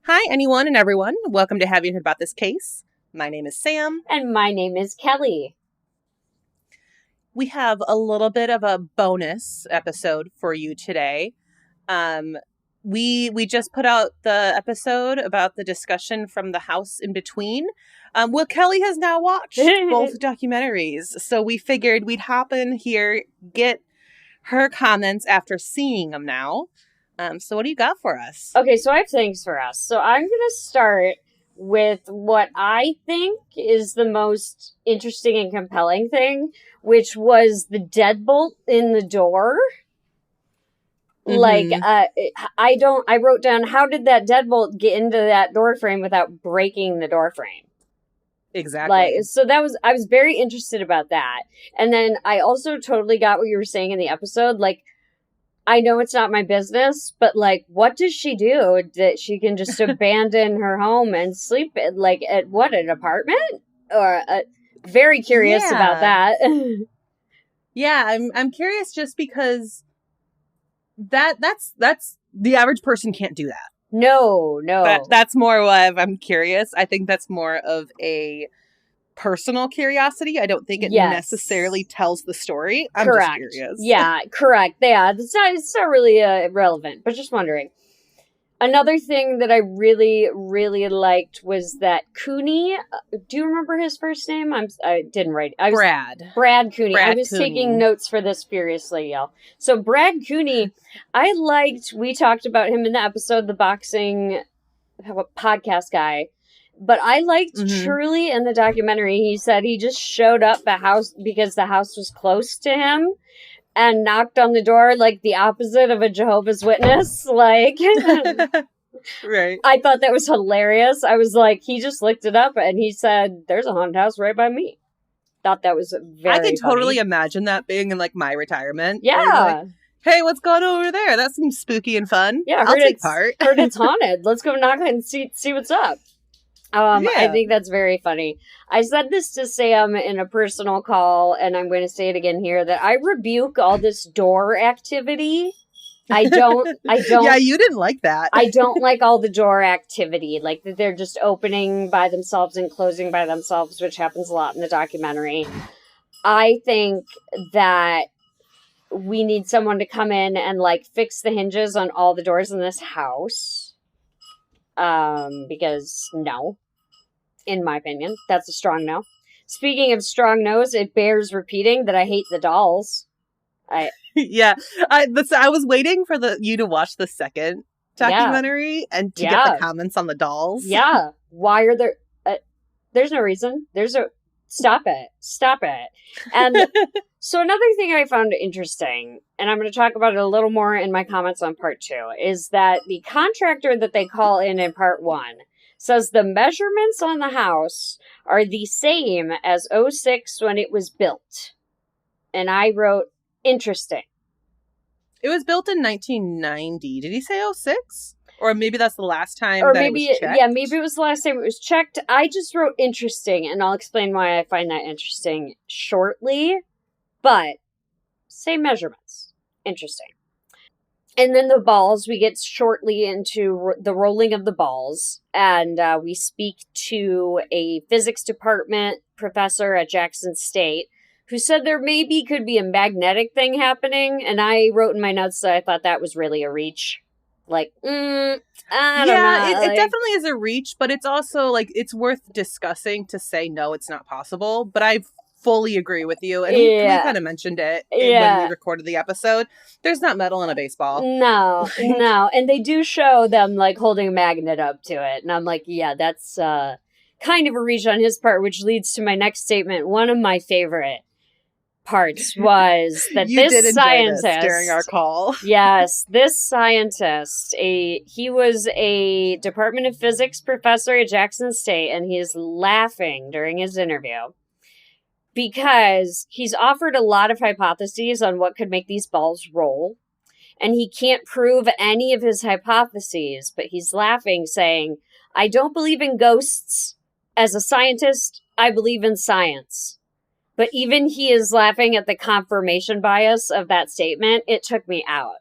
Hi, anyone and everyone. Welcome to Have You Heard About This Case? My name is Sam. And my name is Kelly. We have a little bit of a bonus episode for you today. We just put out the episode about the discussion from the house in between. Kelly has now watched both documentaries, so we figured we'd hop in here, get her comments after seeing them now. So what do you got for us? Okay, so I have things for us. So I'm going to start with what I think is the most interesting and compelling thing, which was the deadbolt in the door. Mm-hmm. I wrote down, how did that deadbolt get into that door frame without breaking the door frame? Exactly. I was very interested about that. And then I also totally got what you were saying in the episode. I know it's not my business, but what does she do that she can just abandon her home and sleep at an apartment? Very curious about that. Yeah, I'm curious just because that's the average person can't do that. No. That's more of I'm curious. I think that's more of a personal curiosity. I don't think it necessarily tells the story. I'm correct. Just curious. Yeah, correct. Yeah, it's not really relevant, but just wondering. Another thing that I really, really liked was that Cooney. Do you remember his first name? I didn't write it. Brad Cooney. I was taking notes for this furiously, y'all. So Brad Cooney, I liked. We talked about him in the episode, the boxing podcast guy. But I liked truly in the documentary, he said he just showed up at the house because the house was close to him and knocked on the door like the opposite of a Jehovah's Witness. Right. I thought that was hilarious. I was like, he just looked it up and he said, there's a haunted house right by me. Thought that was very I could funny. totally imagine that being in my retirement. Yeah. Hey, what's going on over there? That seems spooky and fun. Yeah, I'll take part. Heard it's haunted. Let's go knock and see what's up. I think that's very funny. I said this to Sam in a personal call, and I'm going to say it again here, that I rebuke all this door activity. I don't. Yeah, you didn't like that. I don't like all the door activity, like that they're just opening by themselves and closing by themselves, which happens a lot in the documentary. I think that we need someone to come in and fix the hinges on all the doors in this house. Because no. In my opinion, that's a strong no. Speaking of strong no's, it bears repeating that I hate the dolls. I was waiting for you to watch the second documentary and to get the comments on the dolls. Yeah. Why are there... there's no reason. Stop it. And so another thing I found interesting, and I'm going to talk about it a little more in my comments on part 2, is that the contractor that they call in part 1 says the measurements on the house are the same as 06 when it was built. And I wrote, interesting. It was built in 1990. Did he say 06? Or maybe that's the last time it was checked? Yeah, maybe it was the last time it was checked. I just wrote interesting, and I'll explain why I find that interesting shortly. But, same measurements. Interesting. And then the balls, we get shortly into the rolling of the balls, and we speak to a physics department professor at Jackson State who said there could be a magnetic thing happening, and I wrote in my notes that I thought that was really a reach. I don't know. It definitely is a reach, but it's also, it's worth discussing to say, no, it's not possible, but I fully agree with you, and we kind of mentioned it when we recorded the episode. There's not metal in a baseball. No, and they do show them holding a magnet up to it, and I'm like, yeah, that's kind of a reach on his part, which leads to my next statement. One of my favorite parts was that this scientist during our call. Yes, this scientist, he was a Department of Physics professor at Jackson State, and he is laughing during his interview because he's offered a lot of hypotheses on what could make these balls roll, and he can't prove any of his hypotheses, but he's laughing, saying, I don't believe in ghosts. As a scientist, I believe in science. But even he is laughing at the confirmation bias of that statement. It took me out.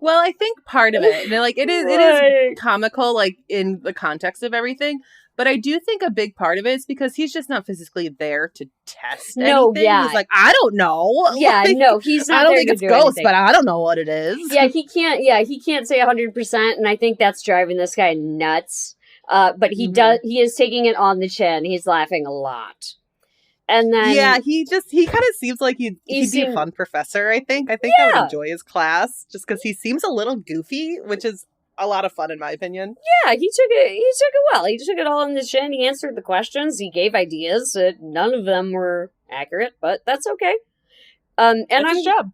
Well, I think part of it, and like it is comical, like in the context of everything. But I do think a big part of it is because he's just not physically there to test anything. Yeah. He's like, I don't know. Yeah, like, no, he's not. I don't there think to it's do ghosts, anything. but I don't know what it is. Yeah, he can't. Yeah, he can't say 100%, and I think that's driving this guy nuts. But he does. He is taking it on the chin. He's laughing a lot. And then he kind of seems like he'd be a fun professor. I think I would enjoy his class just because he seems a little goofy, which is a lot of fun in my opinion. Yeah, he took it well. He took it all on the chin. He answered the questions. He gave ideas. None of them were accurate, but that's okay. And it's his job.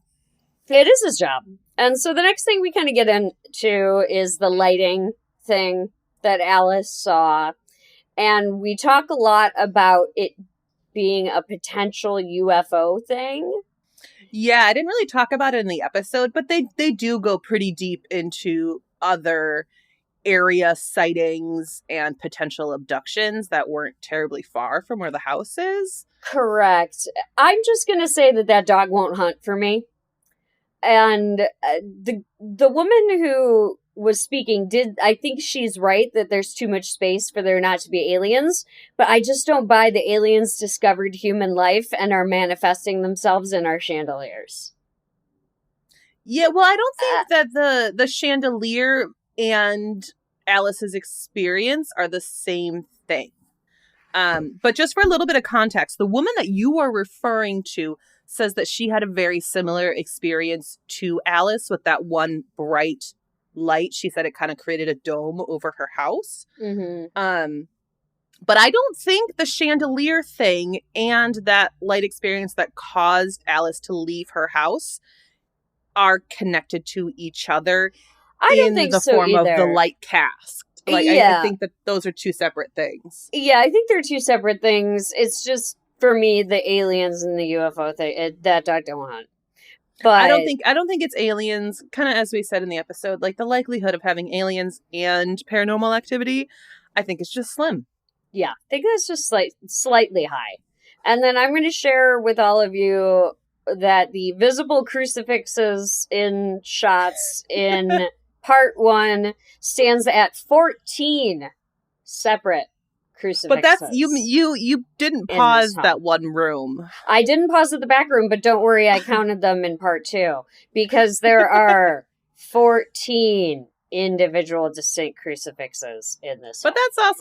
It is his job. And so the next thing we kind of get into is the lighting thing that Alice saw, and we talk a lot about it being a potential UFO thing. Yeah, I didn't really talk about it in the episode, but they do go pretty deep into other area sightings and potential abductions that weren't terribly far from where the house is. Correct. I'm just going to say that dog won't hunt for me. And the woman who was speaking I think she's right that there's too much space for there not to be aliens, but I just don't buy the aliens discovered human life and are manifesting themselves in our chandeliers. Yeah, well, I don't think that the chandelier and Alice's experience are the same thing. But just for a little bit of context, the woman that you are referring to says that she had a very similar experience to Alice with that one bright light. She said it kind of created a dome over her house. Mm-hmm. But I don't think the chandelier thing and that light experience that caused Alice to leave her house are connected to each other. I don't think so form either. Of the light cast. Like, yeah. I think that those are two separate things. Yeah, I think they're two separate things. It's just, for me, the aliens and the UFO thing, that dog don't hunt. But I don't think it's aliens. Kind of as we said in the episode, like the likelihood of having aliens and paranormal activity, I think is just slim. Yeah, I think that's just slightly high. And then I'm going to share with all of you that the visible crucifixes in shots in part 1 stands at 14 separate crucifixes. But that's you didn't pause that one room. I didn't pause at the back room, but don't worry, I counted them in part 2 because there are 14 individual distinct crucifixes in this. But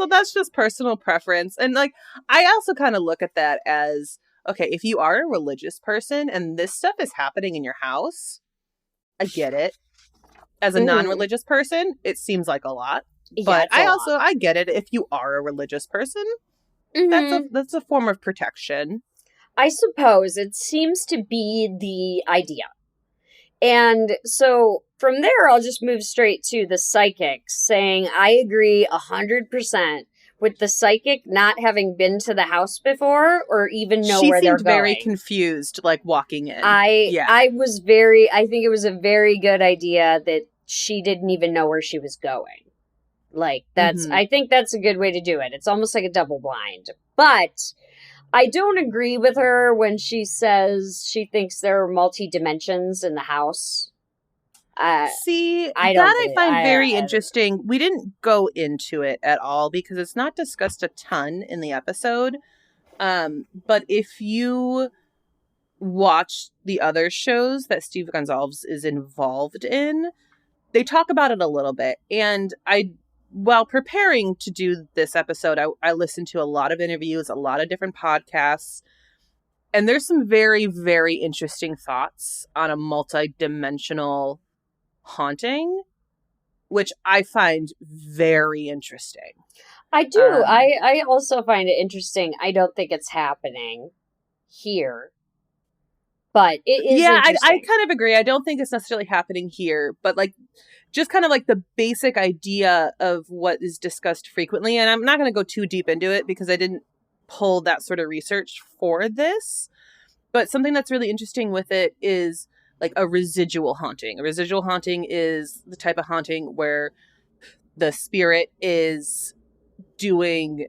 that's just personal preference. And like I also kind of look at that as, okay, if you are a religious person and this stuff is happening in your house, I get it. As a non-religious person, it seems like a lot. But I get it. If you are a religious person, that's a form of protection. I suppose it seems to be the idea. And so from there, I'll just move straight to the psychics saying, I agree 100% with the psychic not having been to the house before or even know where they're going. She seemed very confused, like walking in. I think it was a very good idea that she didn't even know where she was going. Like, I think that's a good way to do it. It's almost like a double blind. But I don't agree with her when she says she thinks there are multi-dimensions in the house. I find very interesting. We didn't go into it at all because it's not discussed a ton in the episode. But if you watch the other shows that Steve Gonsalves is involved in, they talk about it a little bit. And while preparing to do this episode, I listened to a lot of interviews, a lot of different podcasts, and there's some very, very interesting thoughts on a multi-dimensional haunting, which I find very interesting. I do. I also find it interesting. I don't think it's happening here, but it is. Yeah, I kind of agree. I don't think it's necessarily happening here, but like just kind of like the basic idea of what is discussed frequently. And I'm not going to go too deep into it because I didn't pull that sort of research for this. But something that's really interesting with it is like a residual haunting. A residual haunting is the type of haunting where the spirit is doing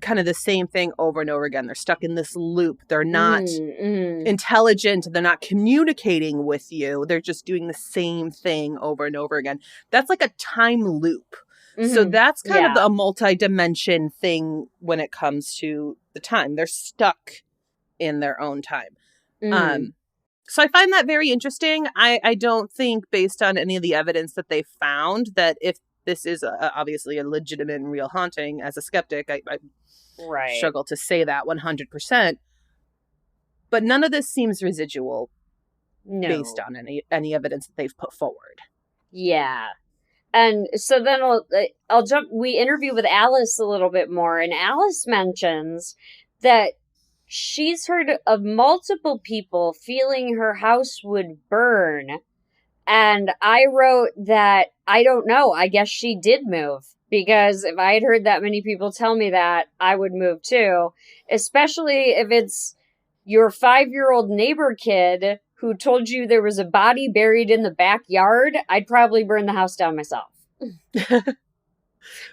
kind of the same thing over and over again. They're stuck in this loop. They're not intelligent. They're not communicating with you. They're just doing the same thing over and over again. That's like a time loop. So that's kind of a multi-dimension thing when it comes to the time. They're stuck in their own time. So I find that very interesting. I don't think, based on any of the evidence that they found, that if this is obviously a legitimate and real haunting, as a skeptic, I struggle to say that 100%. But none of this seems residual based on any evidence that they've put forward. Yeah. And so then I'll jump. We interview with Alice a little bit more, and Alice mentions that she's heard of multiple people feeling her house would burn. And I wrote that, I don't know, I guess she did move. Because if I had heard that many people tell me that, I would move too. Especially if it's your 5-year-old neighbor kid who told you there was a body buried in the backyard. I'd probably burn the house down myself.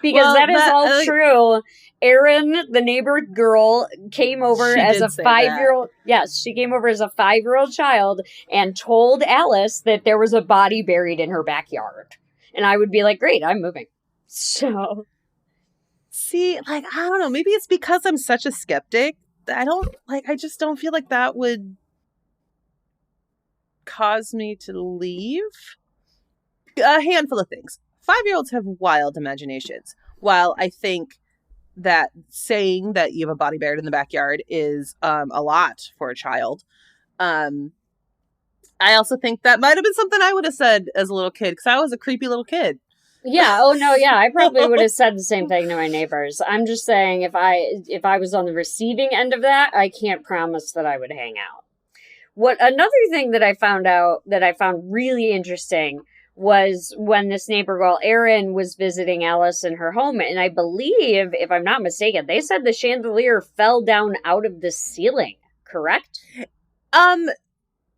Because that is all true. Erin, the neighbor girl, came over as a 5-year-old. Yes, she came over as a 5-year-old child and told Alice that there was a body buried in her backyard. And I would be like, great, I'm moving. So. See, like, I don't know. Maybe it's because I'm such a skeptic. I just don't feel like that would cause me to leave. A handful of things. 5-year-olds have wild imaginations. While I think that saying that you have a body buried in the backyard is a lot for a child. I also think that might have been something I would have said as a little kid, because I was a creepy little kid. Yeah. Oh no. Yeah. I probably would have said the same thing to my neighbors. I'm just saying, if I was on the receiving end of that, I can't promise that I would hang out. Another thing that I found really interesting was when this neighbor girl, Erin, was visiting Alice in her home. And I believe, if I'm not mistaken, they said the chandelier fell down out of the ceiling, correct?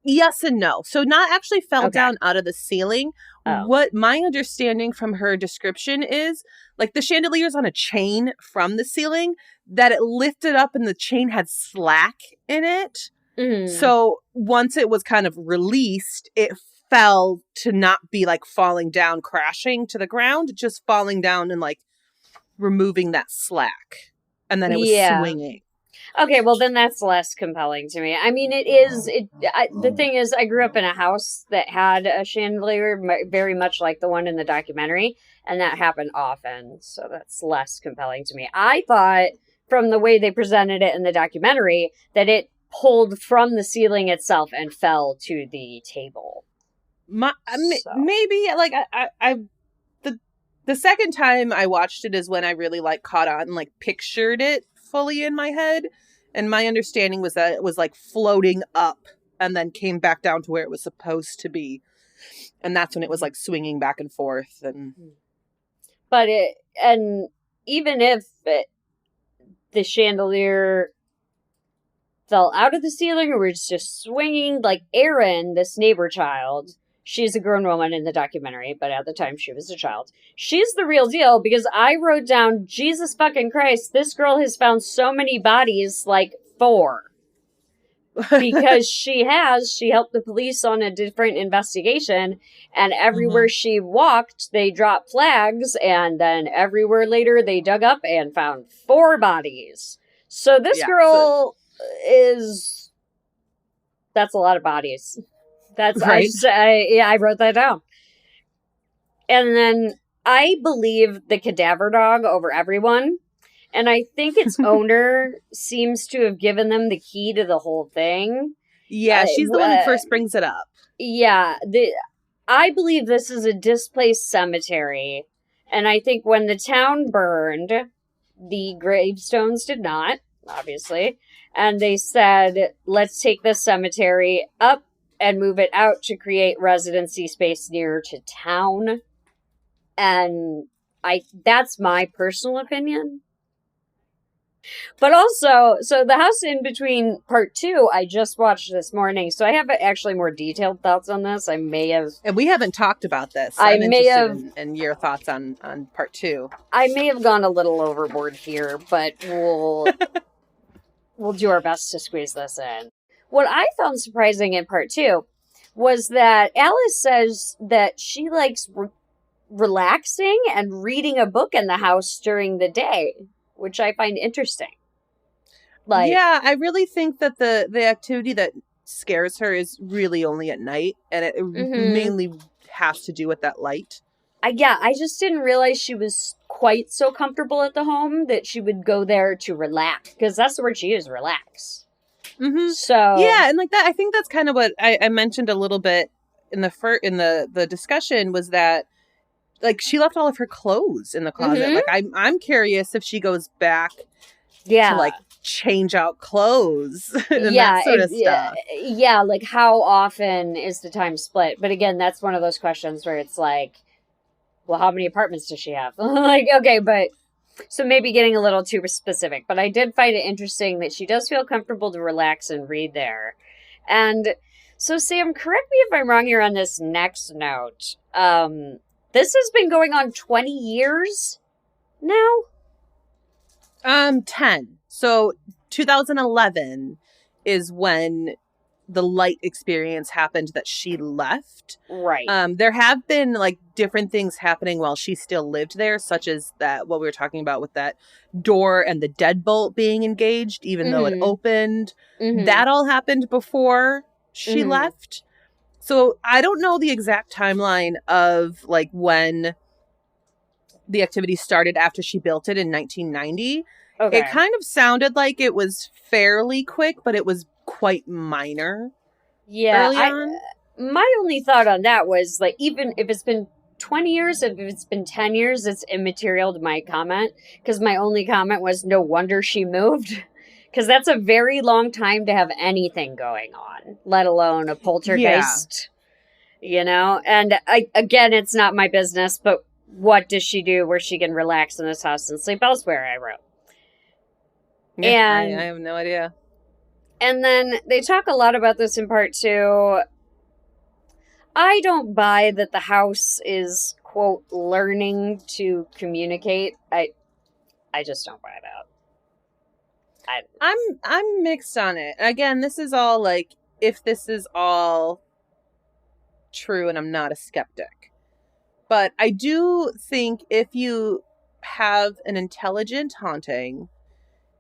Yes and no. So not actually fell down out of the ceiling. Oh. What my understanding from her description is, like, the chandelier's on a chain from the ceiling, that it lifted up and the chain had slack in it. So once it was kind of released, it fell to not be like falling down, crashing to the ground, just falling down and like removing that slack. And then it was swinging. Okay, well then that's less compelling to me. I mean, the thing is, I grew up in a house that had a chandelier very much like the one in the documentary, and that happened often, so that's less compelling to me. I thought, from the way they presented it in the documentary, that it pulled from the ceiling itself and fell to the table. Maybe, like, the second time I watched it is when I really like caught on and like pictured it fully in my head, and my understanding was that it was like floating up and then came back down to where it was supposed to be, and that's when it was like swinging back and forth. But even if the chandelier fell out of the ceiling or was just swinging, like Erin, this neighbor child, she's a grown woman in the documentary, but at the time she was a child. She's the real deal, because I wrote down, Jesus fucking Christ, this girl has found so many bodies, like 4. Because she helped the police on a different investigation, and everywhere she walked, they dropped flags, and then everywhere later they dug up and found 4 bodies. So this girl that's a lot of bodies. That's right. I wrote that down. And then I believe the cadaver dog over everyone. And I think its owner seems to have given them the key to the whole thing. Yeah, she's the one who first brings it up. Yeah. I believe this is a displaced cemetery. And I think when the town burned, the gravestones did not, obviously. And they said, let's take this cemetery up and move it out to create residency space near to town. And that's my personal opinion. But also, so the house in between part 2, I just watched this morning, so I have actually more detailed thoughts on this. I may have... And we haven't talked about this. So I I'm may have... interested in your thoughts on part 2. I may have gone a little overboard here, but we'll do our best to squeeze this in. What I found surprising in part 2 was that Alice says that she likes relaxing and reading a book in the house during the day, which I find interesting. Like, yeah, I really think that the activity that scares her is really only at night, and it mainly has to do with that light. I just didn't realize she was quite so comfortable at the home that she would go there to relax, because that's the word she used, relax. Mm-hmm. So yeah, and like that, I think that's kind of what I mentioned a little bit in the discussion, was that like she left all of her clothes in the closet. Like I'm curious if she goes back to like change out clothes and that sort of stuff. Yeah, like how often is the time split? But again, that's one of those questions where it's like, well, how many apartments does she have? Like, okay, but so maybe getting a little too specific. But I did find it interesting that she does feel comfortable to relax and read there. And so, Sam, correct me if I'm wrong here on this next note. This has been going on 20 years now? 10. So 2011 is when the light experience happened that she left. Right. There have been like different things happening while she still lived there, such as that what we were talking about with that door and the deadbolt being engaged, even though it opened. That all happened before she left. So I don't know the exact timeline of like when the activity started after she built it in 1990. Okay. It kind of sounded like it was fairly quick, but it was quite minor. Yeah. My only thought on that was like, even if it's been 20 years, if it's been 10 years, it's immaterial to my comment. Because my only comment was, no wonder she moved. Because that's a very long time to have anything going on, let alone a poltergeist. Yeah. You know? And again, it's not my business, but what does she do where she can relax in this house and sleep elsewhere, I wrote. Yeah, and I have no idea. And then they talk a lot about this in part 2. I don't buy that the house is, quote, learning to communicate. I just don't buy that. I'm mixed on it. Again, this is all like, if this is all true, and I'm not a skeptic. But I do think if you have an intelligent haunting,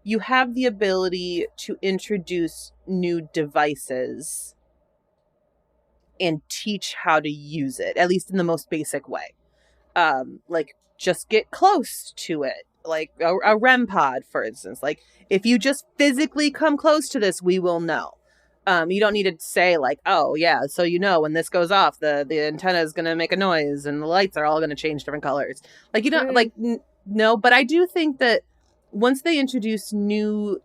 you have the ability to introduce new devices and teach how to use it, at least in the most basic way. Like, just get close to it. Like a REM pod, for instance. Like, if you just physically come close to this, we will know. You don't need to say like, oh yeah, so you know when this goes off, the antenna is going to make a noise and the lights are all going to change different colors. Like, you don't like, no, but I do think that once they introduce new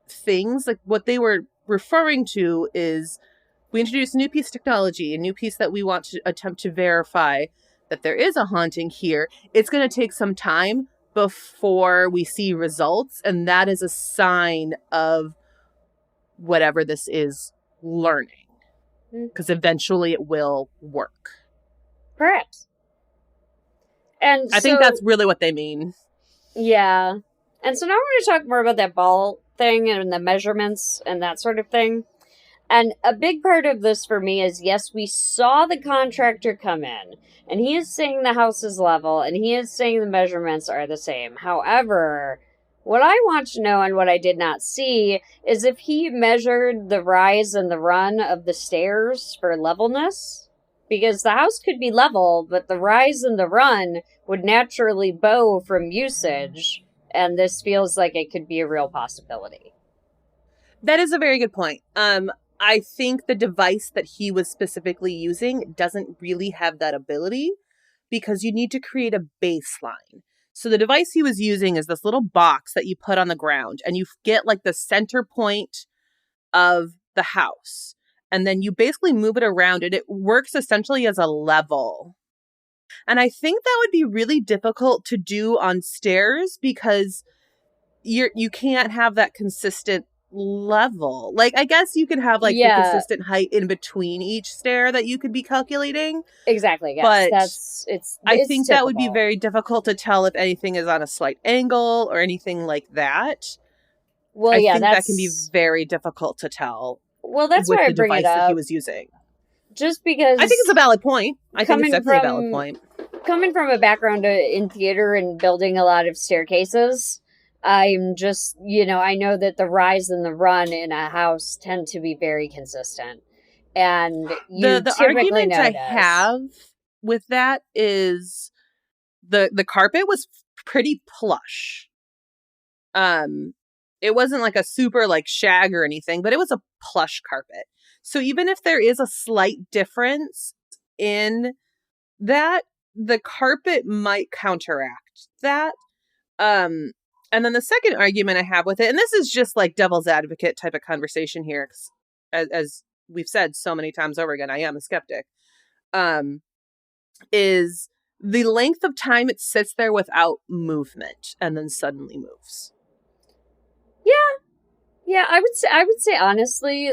things, like what they were referring to is, we introduce a new piece of technology, a new piece that we want to attempt to verify that there is a haunting here. It's going to take some time before we see results. And that is a sign of whatever this is learning. Because eventually it will work. Perhaps. And I think that's really what they mean. Yeah. And so now we're going to talk more about that ball thing and the measurements and that sort of thing. And a big part of this for me is, yes, we saw the contractor come in, and he is saying the house is level, and he is saying the measurements are the same. However, what I want to know and what I did not see is if he measured the rise and the run of the stairs for levelness. Because the house could be level, but the rise and the run would naturally bow from usage. And this feels like it could be a real possibility. That is a very good point. I think the device that he was specifically using doesn't really have that ability, because you need to create a baseline. So the device he was using is this little box that you put on the ground, and you get like the center point of the house. And then you basically move it around, and it works essentially as a level. And I think that would be really difficult to do on stairs, because you can't have that consistent level. Like, I guess you could have like the Yeah. consistent height in between each stair that you could be calculating. Exactly. Yes. But I think that would be very difficult to tell if anything is on a slight angle or anything like that. Well, I think that can be very difficult to tell. Well, that's with why I the bring it device that he up. was using. Just because I think it's a valid point. I think it's definitely a valid point. Coming from a background in theater and building a lot of staircases, I'm just, I know that the rise and the run in a house tend to be very consistent. And the argument I have with that is the carpet was pretty plush. It wasn't like a super like shag or anything, but it was a plush carpet. So even if there is a slight difference in that, the carpet might counteract that. And then the second argument I have with it, and this is just like devil's advocate type of conversation here, 'cause as we've said so many times over again, I am a skeptic, is the length of time it sits there without movement and then suddenly moves. Yeah, I would say honestly,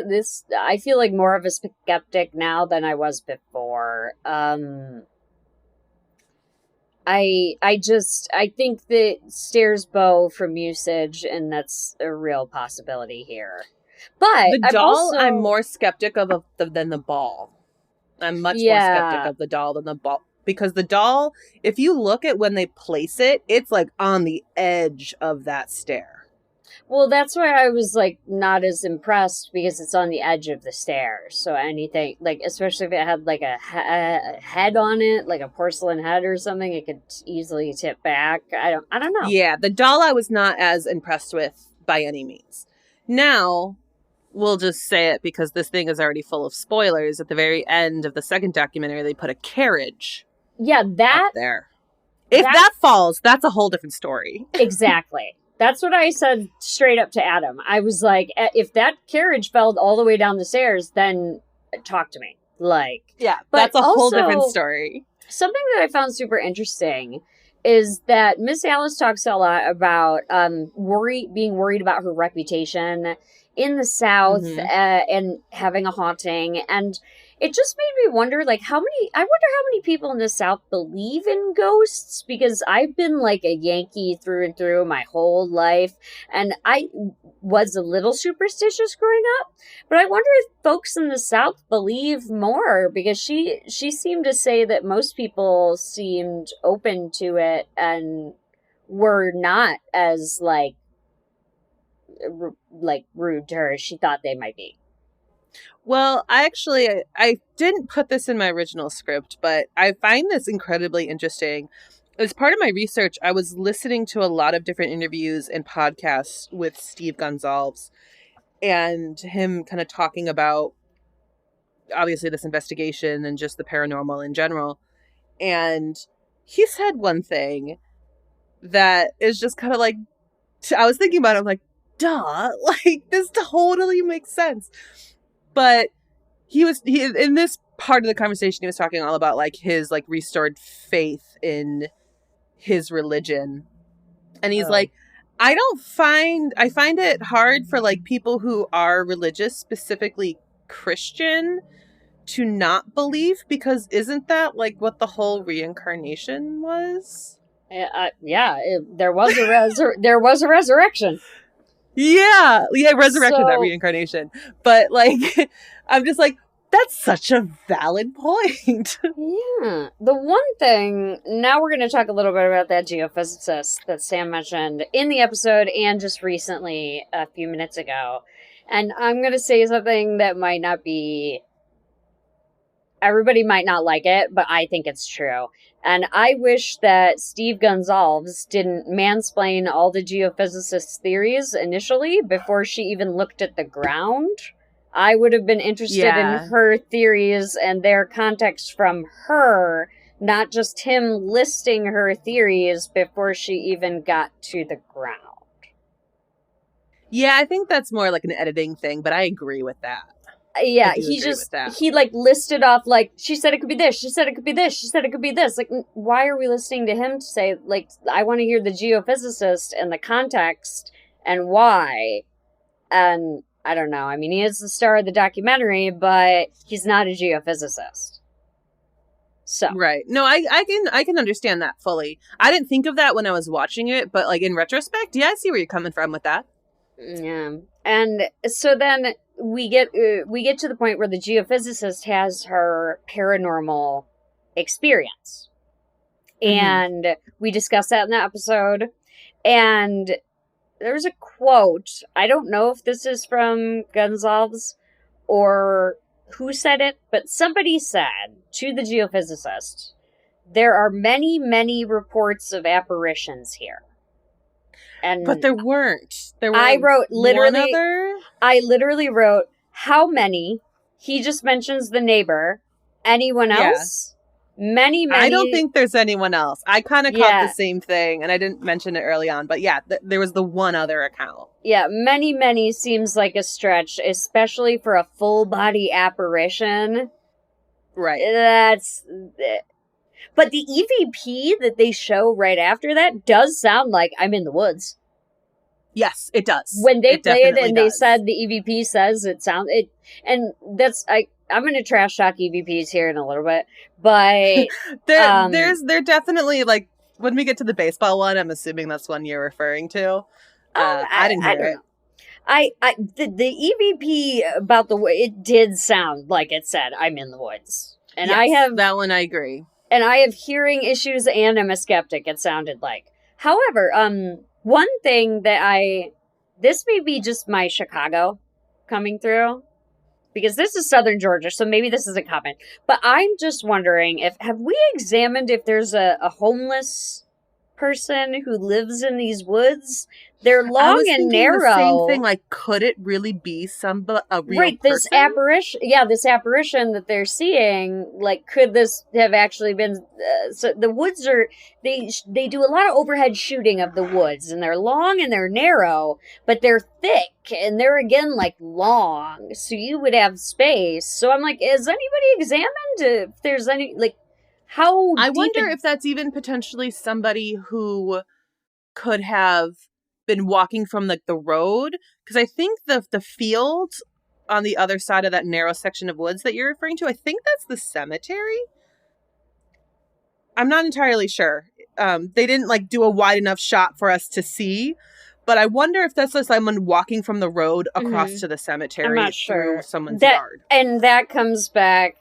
I feel like more of a skeptic now than I was before. I think that stairs bow from usage, and that's a real possibility here. But the doll, I'm more skeptic of than the ball. I'm much more skeptic of the doll than the ball. Because the doll, if you look at when they place it, it's like on the edge of that stair. Well, that's why I was like not as impressed, because it's on the edge of the stairs. So anything, like, especially if it had like a head on it, like a porcelain head or something, it could easily tip back. I don't know. Yeah, the doll I was not as impressed with by any means. Now, we'll just say it because this thing is already full of spoilers. At the very end of the second documentary, they put a carriage. Yeah, that up there. If that falls, that's a whole different story. Exactly. That's what I said straight up to Adam. I was like, if that carriage fell all the way down the stairs, then talk to me. Like, yeah, that's a whole different story. Something that I found super interesting is that Miss Alice talks a lot about being worried about her reputation in the South, and having a haunting. And it just made me wonder, like, I wonder how many people in the South believe in ghosts, because I've been like a Yankee through and through my whole life, and I was a little superstitious growing up, but I wonder if folks in the South believe more, because she seemed to say that most people seemed open to it and were not as like rude to her as she thought they might be. Well, I didn't put this in my original script, but I find this incredibly interesting. As part of my research, I was listening to a lot of different interviews and podcasts with Steve Gonsalves, and him kind of talking about, obviously, this investigation and just the paranormal in general. And he said one thing that is just kind of like, I was thinking about it, I'm like, duh, like, this totally makes sense. But he in this part of the conversation, he was talking all about like his like restored faith in his religion. And he's like, I find it hard for like people who are religious, specifically Christian, to not believe, because isn't that like what the whole reincarnation was? There was a resurrection. Yeah, resurrection, that reincarnation. But like, I'm just like, that's such a valid point. Yeah. The one thing, now we're going to talk a little bit about that geophysicist that Sam mentioned in the episode and just recently a few minutes ago. And I'm going to say something that might not be, everybody might not like it, but I think it's true. And I wish that Steve Gonsalves didn't mansplain all the geophysicist's theories initially before she even looked at the ground. I would have been interested in her theories and their context from her, not just him listing her theories before she even got to the ground. Yeah, I think that's more like an editing thing, but I agree with that. Yeah, I do agree with that. he like listed off like, she said it could be this, she said it could be this, she said it could be this. Like, why are we listening to him to say, like, I want to hear the geophysicist and the context and why? And I don't know. I mean, he is the star of the documentary, but he's not a geophysicist. So right. No, I can understand that fully. I didn't think of that when I was watching it, but like in retrospect, yeah, I see where you're coming from with that. yeah, and so then we get to the point where the geophysicist has her paranormal experience, and we discuss that in the episode. And there's a quote. I don't know if this is from Gonzalez or who said it, but somebody said to the geophysicist, there are many, many reports of apparitions here. But there weren't. There were I wrote literally, one other? I literally wrote, how many? He just mentions the neighbor. Anyone else? Many. I don't think there's anyone else. I kind of caught the same thing, and I didn't mention it early on. But yeah, there was the one other account. Yeah, many seems like a stretch, especially for a full body apparition. Right. But the EVP that they show right after that does sound like I'm in the woods. Yes, it does. When they played and they said the EVP says it sounds it, and that's I'm going to trash talk EVPs here in a little bit, but they're definitely like when we get to the baseball one. I'm assuming that's one you're referring to. I didn't hear it. The EVP about the way it did sound like it said I'm in the woods, and yes, I have that one. I agree. And I have hearing issues and I'm a skeptic, it sounded like. However, one thing that this may be just my Chicago coming through, because this is Southern Georgia, so maybe this isn't common. But I'm just wondering have we examined if there's a homeless person who lives in these woods? They're long and narrow. The same thing. Like, could it really be a real person? This apparition. Yeah, this apparition that they're seeing. Like, could this have actually been? So the woods are. They do a lot of overhead shooting of the woods, and they're long and they're narrow, but they're thick and they're again like long. So you would have space. So I'm like, has anybody examined if there's any like how? I wonder if that's even potentially somebody who could have been walking from like the road, because I think the field on the other side of that narrow section of woods that you're referring to, I think that's the cemetery. I'm not entirely sure. They didn't like do a wide enough shot for us to see, but I wonder if that's like someone walking from the road across to the cemetery. I'm not sure. Through someone's yard. And that comes back.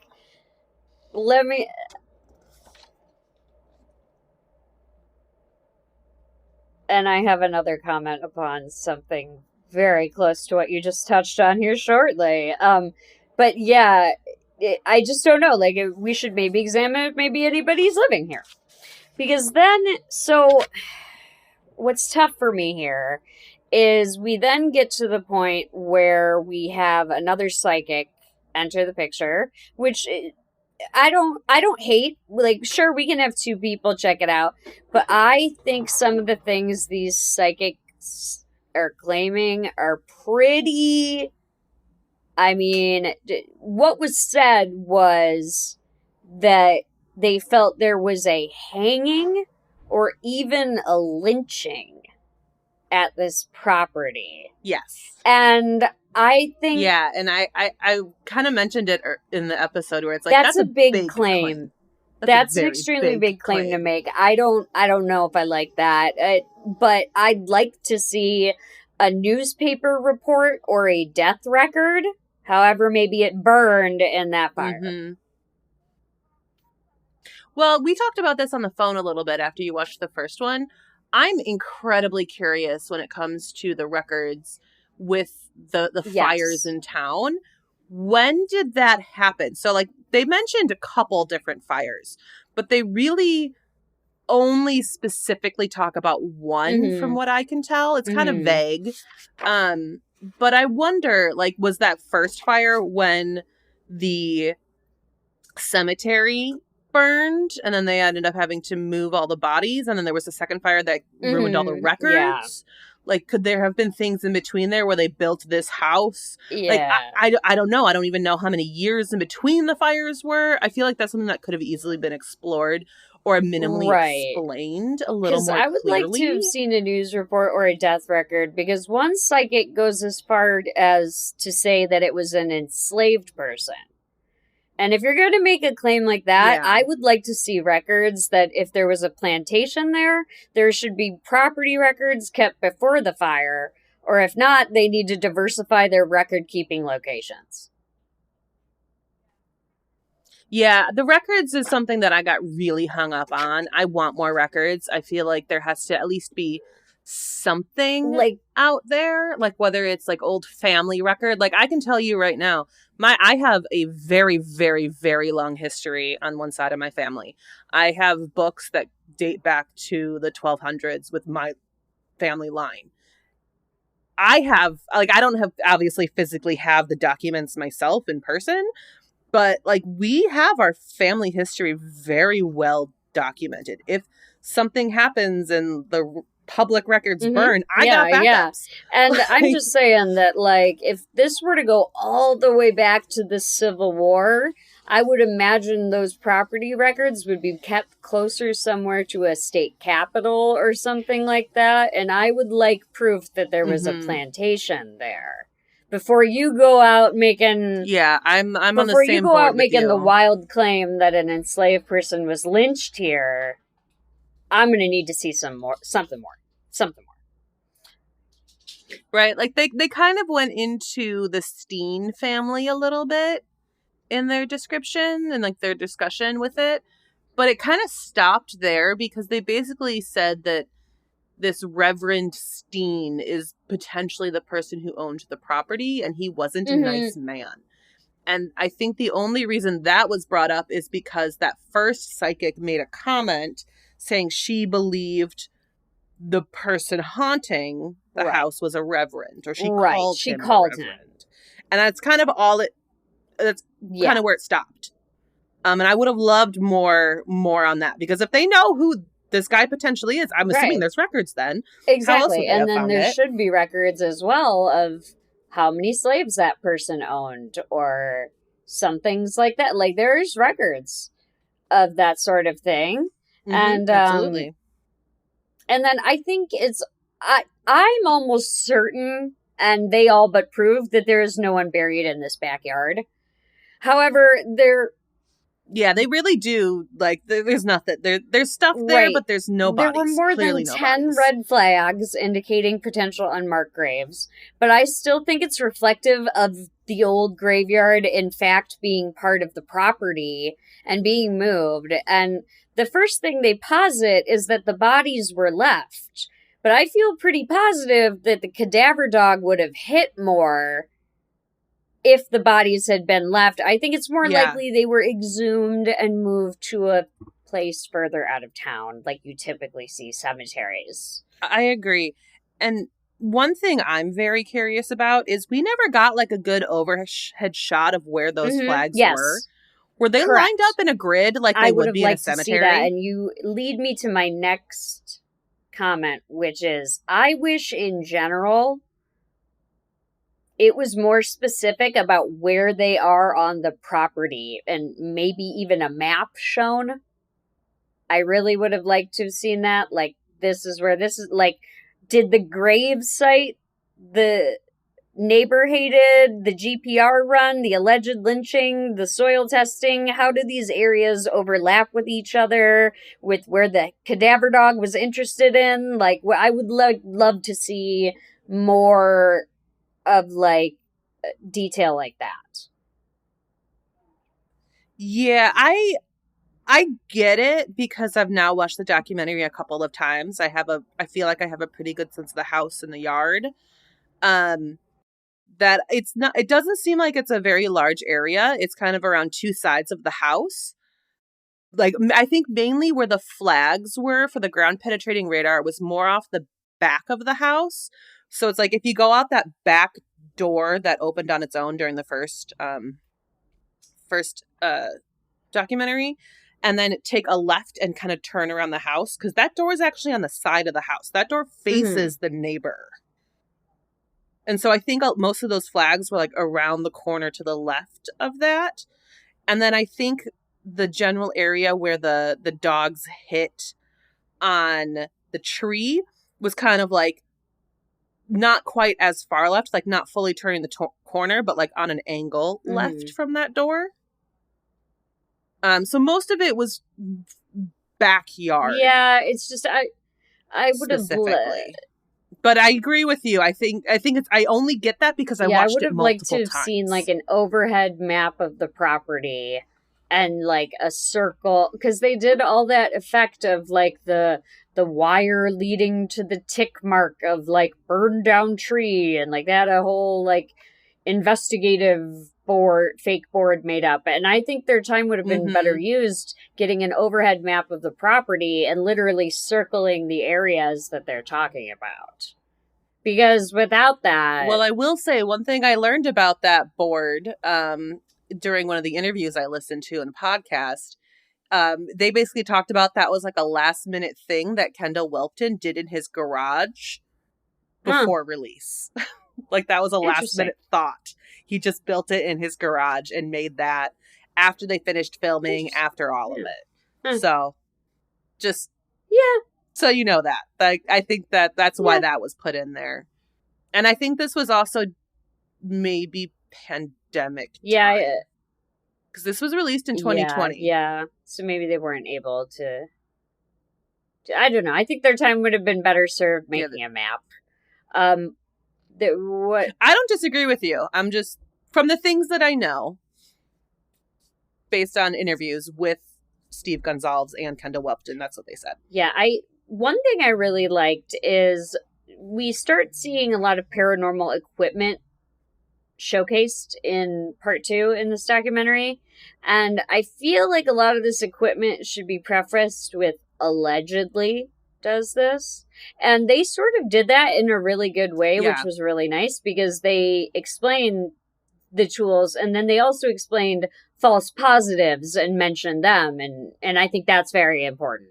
And I have another comment upon something very close to what you just touched on here shortly. But yeah, I just don't know. Like, we should maybe examine if maybe anybody's living here. Because then, so what's tough for me here is we then get to the point where we have another psychic enter the picture, which I don't hate. Like, sure, we can have two people check it out, but I think some of the things these psychics are claiming are pretty. I mean, what was said was that they felt there was a hanging or even a lynching at this property. Yes. And I think... Yeah, and I kind of mentioned it in the episode where it's like, that's a big claim. That's an extremely big claim to make. I don't know if I like that. But I'd like to see a newspaper report or a death record. However, maybe it burned in that fire. Mm-hmm. Well, we talked about this on the phone a little bit after you watched the first one. I'm incredibly curious when it comes to the records with the fires in town. When did that happen? So, like, they mentioned a couple different fires, but they really only specifically talk about one from what I can tell. It's kind of vague. But I wonder, like, was that first fire when the cemetery burned and then they ended up having to move all the bodies, and then there was a second fire that ruined all the records? Like, could there have been things in between there where they built this house? Like, Yeah. I don't know. I don't even know how many years in between the fires were. I feel like that's something that could have easily been explored or minimally Right. explained a little Because more I would like to clearly. have seen a news report or a death record, because one psychic goes as far as to say that it was an enslaved person. And if you're going to make a claim like that, Yeah. I would like to see records that if there was a plantation there, there should be property records kept before the fire, or if not, they need to diversify their record-keeping locations. Yeah, the records is something that I got really hung up on. I want more records. I feel like there has to at least be something Like, out there, like whether it's like old family record. Like I can tell you right now, I have a very, very, very long history on one side of my family. I have books that date back to the 1200s with my family line. I have, like, I don't have obviously physically have the documents myself in person, but like we have our family history very well documented. If something happens and the public records burn, I got backups. And I'm just saying that, like, if this were to go all the way back to the Civil War, I would imagine those property records would be kept closer somewhere to a state capital or something like that. And I would like proof that there was a plantation there. Before you go out making... Yeah, I'm on the same board. Before you go out making the wild claim that an enslaved person was lynched here, I'm going to need to see something more. Right, like they kind of went into the Steen family a little bit in their description and like their discussion with it, but it kind of stopped there because they basically said that this Reverend Steen is potentially the person who owned the property and he wasn't a nice man. And I think the only reason that was brought up is because that first psychic made a comment saying she believed the person haunting the house was a reverend, or she called him a reverend. And that's kind of all that's kind of where it stopped. And I would have loved more on that, because if they know who this guy potentially is, I'm assuming there's records then. Exactly. And then there should be records as well of how many slaves that person owned or some things like that. Like, there's records of that sort of thing. And absolutely. And then I think I'm almost certain, and they all but proved, that there is no one buried in this backyard. However, yeah, they really do. Like, there's nothing. There's stuff there, but there's no bodies. There were more than 10 red flags indicating potential unmarked graves. But I still think it's reflective of the old graveyard, in fact, being part of the property and being moved. And the first thing they posit is that the bodies were left. But I feel pretty positive that the cadaver dog would have hit more if the bodies had been left. I think it's more likely they were exhumed and moved to a place further out of town, like you typically see cemeteries. I agree. And one thing I'm very curious about is we never got like a good overhead shot of where those flags were. Were they lined up in a grid like they would be in a cemetery? To see that, and you lead me to my next comment, which is, I wish in general it was more specific about where they are on the property, and maybe even a map shown. I really would have liked to have seen that. Like, this is where this is, like, did the grave site, the neighbor hated, the GPR run, the alleged lynching, the soil testing, how do these areas overlap with each other, with where the cadaver dog was interested in? Like, I would love to see more of, like, detail like that. Yeah, I get it, because I've now watched the documentary a couple of times. I feel like I have a pretty good sense of the house and the yard. That it doesn't seem like it's a very large area. It's kind of around two sides of the house. Like, I think mainly where the flags were for the ground penetrating radar was more off the back of the house. So it's like, if you go out that back door that opened on its own during the first documentary, and then take a left and kind of turn around the house, because that door is actually on the side of the house. That door faces the neighbor. And so I think most of those flags were like around the corner to the left of that. And then I think the general area where the dogs hit on the tree was kind of like not quite as far left, like not fully turning the corner, but like on an angle left from that door. So most of it was backyard. Yeah, it's just I would have but I agree with you. I think it's, I only get that because I watched it multiple times. I would have liked to have seen like an overhead map of the property and like a circle, because they did all that effect of like the wire leading to the tick mark of like burned down tree, and like they had a whole like investigative fake board made up. And I think their time would have been better used getting an overhead map of the property and literally circling the areas that they're talking about. Because without that... Well, I will say one thing I learned about that board during one of the interviews I listened to in a podcast. They basically talked about that was like a last minute thing that Kendall Welpton did in his garage before release. Like that was a last minute thought. He just built it in his garage and made that after they finished filming, after all of it. So just, so you know that. Like, I think that's why that was put in there. And I think this was also maybe pandemic time. Because this was released in 2020. Yeah. So maybe they weren't able to... I don't know. I think their time would have been better served making a map. I don't disagree with you. I'm just, from the things that I know, based on interviews with Steve Gonsalves and Kendall Welpton, that's what they said. Yeah, one thing I really liked is we start seeing a lot of paranormal equipment showcased in part 2 in this documentary. And I feel like a lot of this equipment should be prefaced with allegedly does this. And they sort of did that in a really good way, which was really nice, because they explained the tools and then they also explained false positives and mentioned them. And I think that's very important.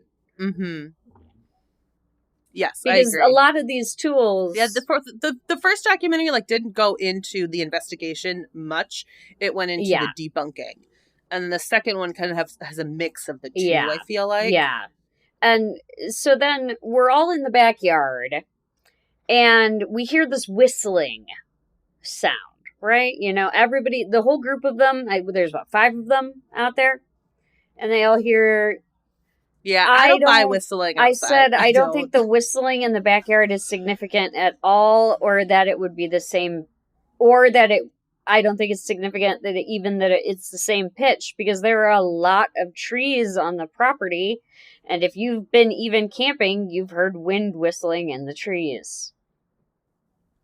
Yes, because I agree. A lot of these tools... Yeah, the first documentary like didn't go into the investigation much. It went into the debunking. And the second one kind of has a mix of the two, I feel like. Yeah. And so then we're all in the backyard and we hear this whistling sound, right? You know, everybody, the whole group of them, there's about 5 of them out there, and they all hear... Yeah, I don't buy whistling outside. I said I don't think the whistling in the backyard is significant at all, or that it would be the same, or that I don't think it's significant that it's the same pitch, because there are a lot of trees on the property, and if you've been even camping, you've heard wind whistling in the trees.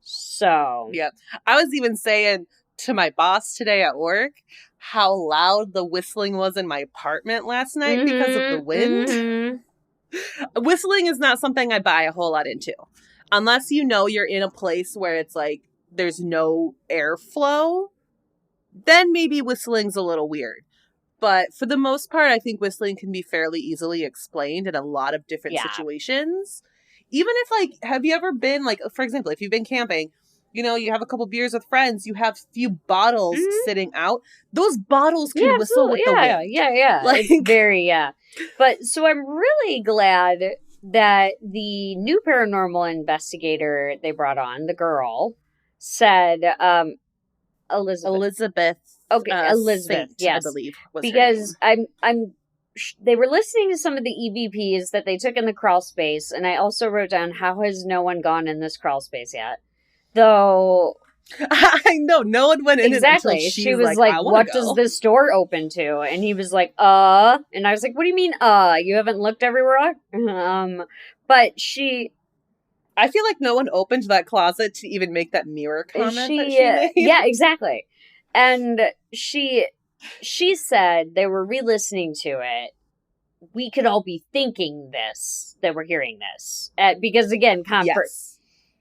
So... Yeah. I was even saying to my boss today at work how loud the whistling was in my apartment last night because of the wind. Whistling is not something I buy a whole lot into. Unless you know you're in a place where it's like there's no airflow, then maybe whistling's a little weird. But for the most part, I think whistling can be fairly easily explained in a lot of different situations. Even if, like, have you ever been, like, for example, if you've been camping, you know, you have a couple beers with friends, you have a few bottles sitting out. Those bottles can whistle with the wind. Yeah. Like, it's very, But, so I'm really glad that the new paranormal investigator they brought on, the girl, said, Elizabeth. Okay, Elizabeth, Saint, yes. I believe. Because they were listening to some of the EVPs that they took in the crawl space, and I also wrote down, how has no one gone in this crawl space yet? Though... I know, no one went in exactly. It until she was like, what does this door open to? And he was like, And I was like, what do you mean, You haven't looked everywhere? But she... I feel like no one opened that closet to even make that mirror comment that she made. Yeah, exactly. And she said they were re-listening to it. We could all be thinking this, that we're hearing this. Because again,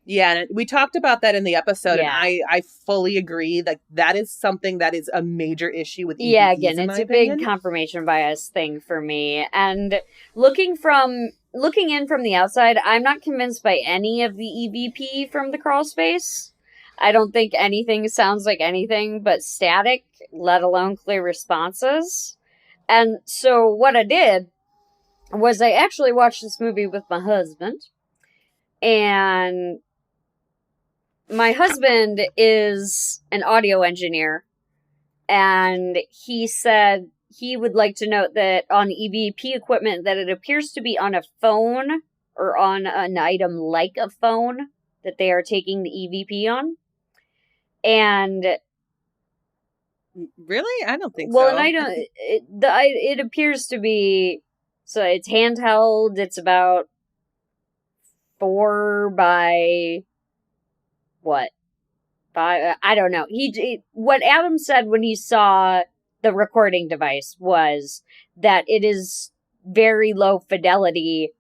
Yeah, and we talked about that in the episode, Yeah. and I fully agree that is something that is a major issue with EVPs, Yeah, again, in it's my a big opinion. confirmation bias thing for me. And looking in from the outside, I'm not convinced by any of the EVP from the crawl space. I don't think anything sounds like anything but static, let alone clear responses. And so what I did was I actually watched this movie with my husband, and my husband is an audio engineer, and he said he would like to note that on EVP equipment that it appears to be on a phone or on an item like a phone that they are taking the EVP on. And Really? I don't think well, so. an item it appears to be, so it's handheld. It's about 4 by what? 5? I don't know. What Adam said when he saw the recording device was that it is very low fidelity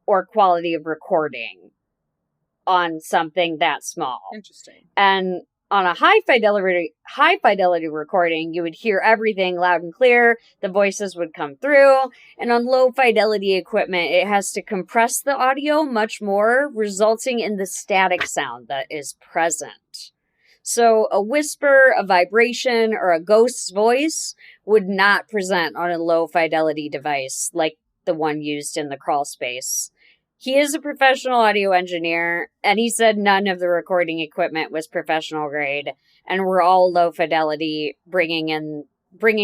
or quality of recording on something that small. Interesting. And on a high fidelity recording, you would hear everything loud and clear. The voices would come through. And on low fidelity equipment, it has to compress the audio much more, resulting in the static sound that is present. So a whisper, a vibration, or a ghost's voice would not present on a low fidelity device like the one used in the crawl space. He is a professional audio engineer, and he said none of the recording equipment was professional grade, and were all low fidelity, bringing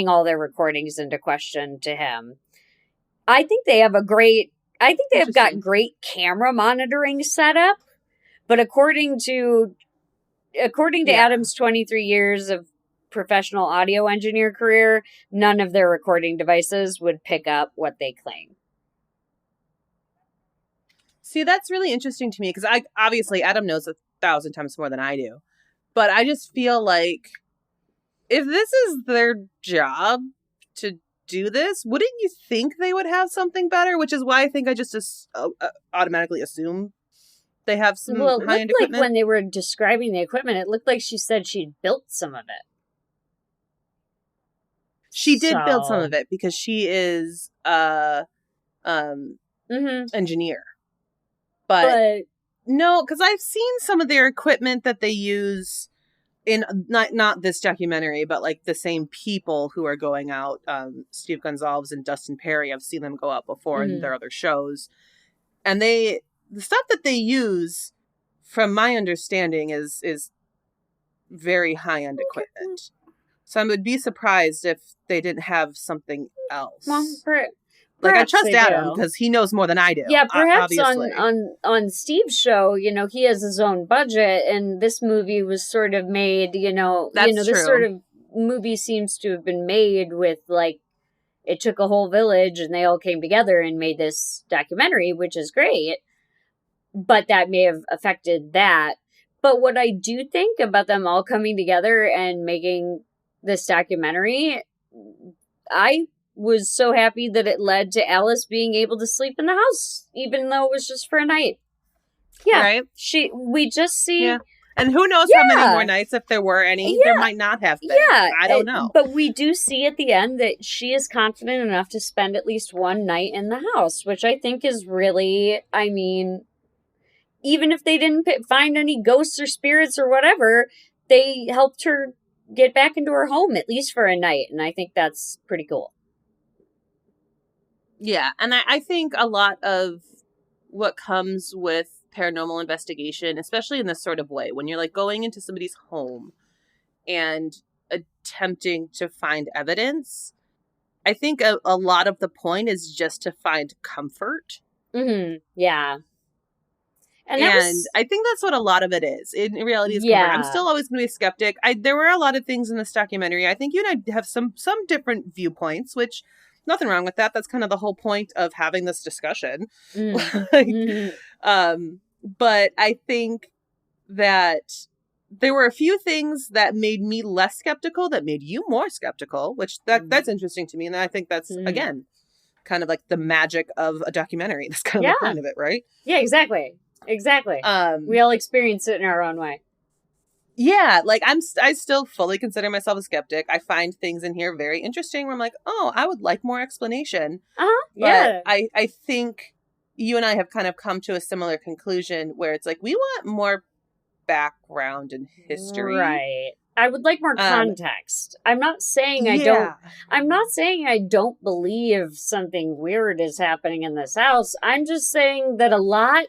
all their recordings into question to him. I think they have got great camera monitoring setup, but according to Adam's 23 years of professional audio engineer career, none of their recording devices would pick up what they claim. See, that's really interesting to me because obviously Adam knows 1,000 times more than I do. But I just feel like if this is their job to do this, wouldn't you think they would have something better? Which is why I think I just automatically assume they have some high-end equipment. Like when they were describing the equipment, it looked like she said she'd built some of it. She did build some of it because she is engineer. But no, because I've seen some of their equipment that they use in not this documentary, but like the same people who are going out. Steve Gonsalves and Dustin Perry, I've seen them go out before in their other shows, and the stuff that they use, from my understanding, is very high end equipment. So I would be surprised if they didn't have something else. Well, like I trust Adam because he knows more than I do. Yeah, perhaps obviously. on Steve's show, he has his own budget, and this movie was sort of made. This true. Sort of movie seems to have been made with like it took a whole village, and they all came together and made this documentary, which is great. But that may have affected that. But what I do think about them all coming together and making this documentary, I was so happy that it led to Alice being able to sleep in the house, even though it was just for a night. Yeah. Right? We just see... Yeah. And who knows how many more nights, if there were any, there might not have been. Yeah. I don't know. But we do see at the end that she is confident enough to spend at least one night in the house, which I think is really, even if they didn't find any ghosts or spirits or whatever, they helped her get back into her home, at least for a night. And I think that's pretty cool. Yeah, and I think a lot of what comes with paranormal investigation, especially in this sort of way, when you're like going into somebody's home and attempting to find evidence, I think a lot of the point is just to find comfort. Mm-hmm. Yeah. And I think that's what a lot of it is. In reality, is comfort. I'm still always going to be a skeptic. There were a lot of things in this documentary. I think you and I have some different viewpoints, which... Nothing wrong with that. That's kind of the whole point of having this discussion. But I think that there were a few things that made me less skeptical that made you more skeptical, which that's interesting to me. And I think that's, again, kind of like the magic of a documentary. That's kind of the point of it, right? Yeah, exactly. Exactly. We all experience it in our own way. Yeah, like I still fully consider myself a skeptic. I find things in here very interesting where I'm like, oh, I would like more explanation. Yeah. But I think you and I have kind of come to a similar conclusion where it's like we want more background and history. Right. I would like more context. I'm not saying I don't believe something weird is happening in this house. I'm just saying that a lot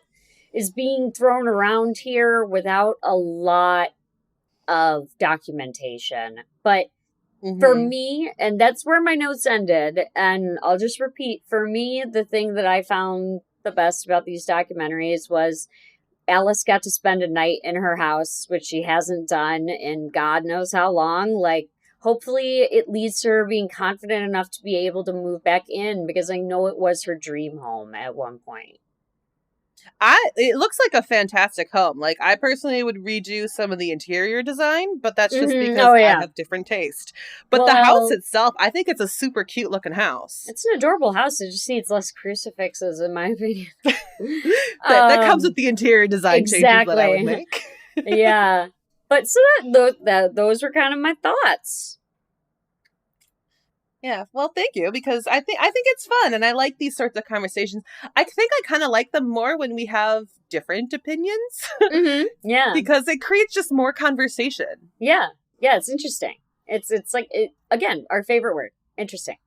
is being thrown around here without a lot of documentation. But for me, and that's where my notes ended, and I'll just repeat, for me, the thing that I found the best about these documentaries was Alice got to spend a night in her house, which she hasn't done in God knows how long. Like, hopefully it leads to her being confident enough to be able to move back in, because I know it was her dream home at one point. It looks like a fantastic home. Like, I personally would redo some of the interior design, but that's just because I have different taste. But the house itself, I think it's a super cute looking house. It's an adorable house. It just needs less crucifixes, in my opinion. that comes with the interior design changes that I would make. Yeah. But so those were kind of my thoughts. Yeah, well, thank you, because I think it's fun, and I like these sorts of conversations. I think I kind of like them more when we have different opinions. Yeah, because it creates just more conversation. Yeah, it's interesting. It's like again, our favorite word, interesting.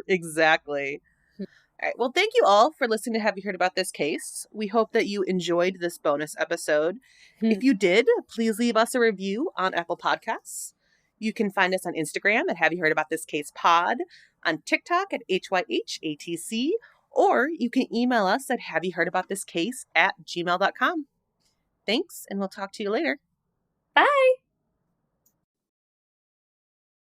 Exactly. All right. Well, thank you all for listening to Have You Heard About This Case? We hope that you enjoyed this bonus episode. If you did, please leave us a review on Apple Podcasts. You can find us on Instagram at Have You Heard About This Case Pod, on TikTok at HYHATC, or you can email us at haveyouheardaboutThisCase@gmail.com. Thanks, and we'll talk to you later. Bye!